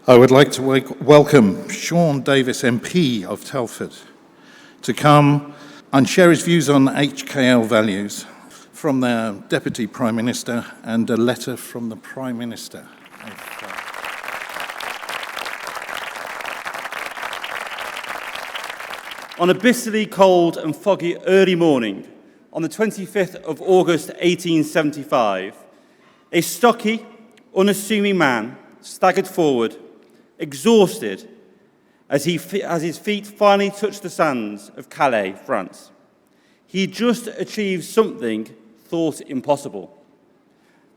I would like to welcome Shaun Davies MP of Telford to come and share his views on HKL values from their Deputy Prime Minister and a letter from the Prime Minister. On a bitterly cold and foggy early morning, on the 25th of August 1875, a stocky, unassuming man staggered forward, exhausted, as his feet finally touched the sands of Calais, France. He just achieved something thought impossible.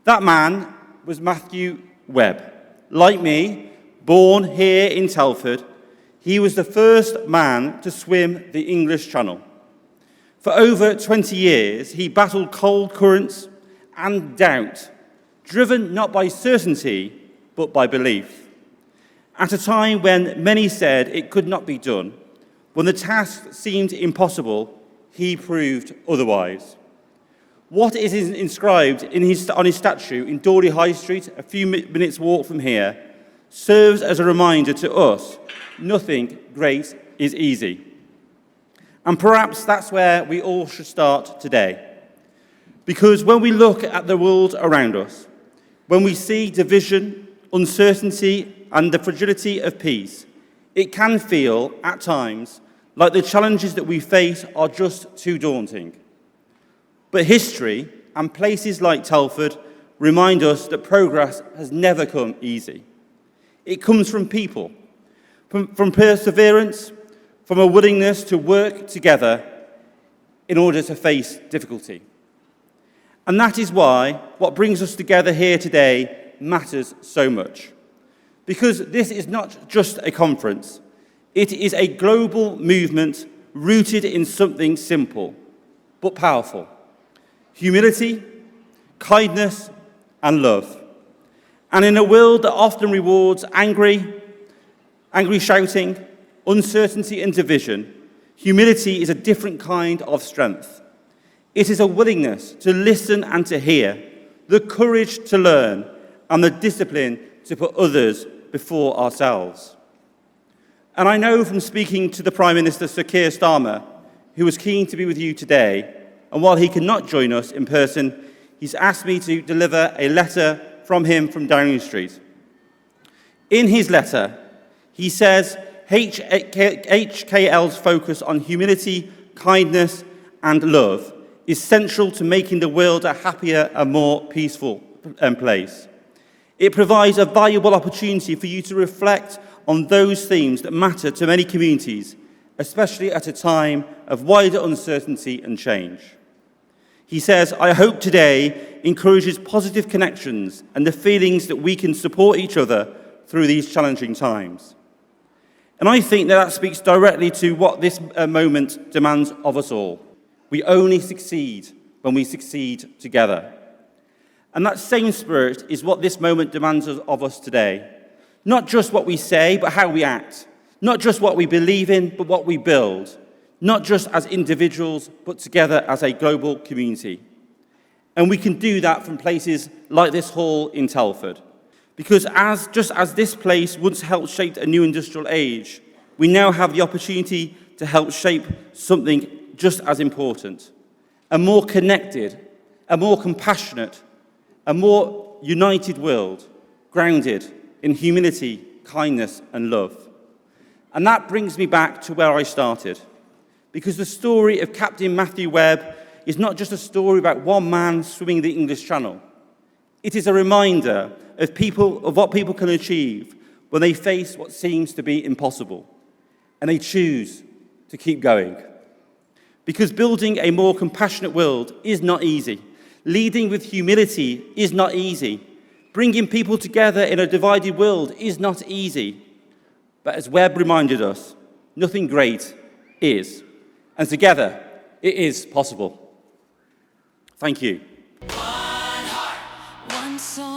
That man was Matthew Webb. Like me, born here in Telford, he was the first man to swim the English Channel. For over 20 years, he battled cold currents and doubt, driven not by certainty, but by belief. At a time when many said it could not be done, when the task seemed impossible, he proved otherwise. What is inscribed on his statue in Dawley High Street, a few minutes' walk from here, serves as a reminder to us, nothing great is easy. And perhaps that's where we all should start today. Because when we look at the world around us, when we see division, uncertainty, and the fragility of peace, it can feel, at times, like the challenges that we face are just too daunting. But history and places like Telford remind us that progress has never come easy. It comes from people, from perseverance, from a willingness to work together in order to face difficulty. And that is why what brings us together here today matters so much. Because this is not just a conference, it is a global movement rooted in something simple but powerful: humility, kindness, and love. And in a world that often rewards angry shouting, uncertainty, and division, humility is a different kind of strength. It is a willingness to listen and to hear, the courage to learn, and the discipline to put others before ourselves. And I know from speaking to the Prime Minister, Sir Keir Starmer, who was keen to be with you today, and while he cannot join us in person, he's asked me to deliver a letter from him from Downing Street. In his letter, he says HKL's focus on humility, kindness, and love is central to making the world a happier and more peaceful place. It provides a valuable opportunity for you to reflect on those themes that matter to many communities, especially at a time of wider uncertainty and change. He says, I hope today encourages positive connections and the feelings that we can support each other through these challenging times. And I think that speaks directly to what this moment demands of us all. We only succeed when we succeed together. And that same spirit is what this moment demands of us today. Not just what we say, but how we act. Not just what we believe in, but what we build. Not just as individuals, but together as a global community. And we can do that from places like this hall in Telford. Because just as this place once helped shape a new industrial age, we now have the opportunity to help shape something just as important. A more connected, a more compassionate, a more united world, grounded in humility, kindness, and love. And that brings me back to where I started. Because the story of Captain Matthew Webb is not just a story about one man swimming the English Channel. It is a reminder of what people can achieve when they face what seems to be impossible. And they choose to keep going. Because building a more compassionate world is not easy. Leading with humility is not easy. Bringing people together in a divided world is not easy. But as Webb reminded us, nothing great is. And together, it is possible. Thank you. One heart, one soul.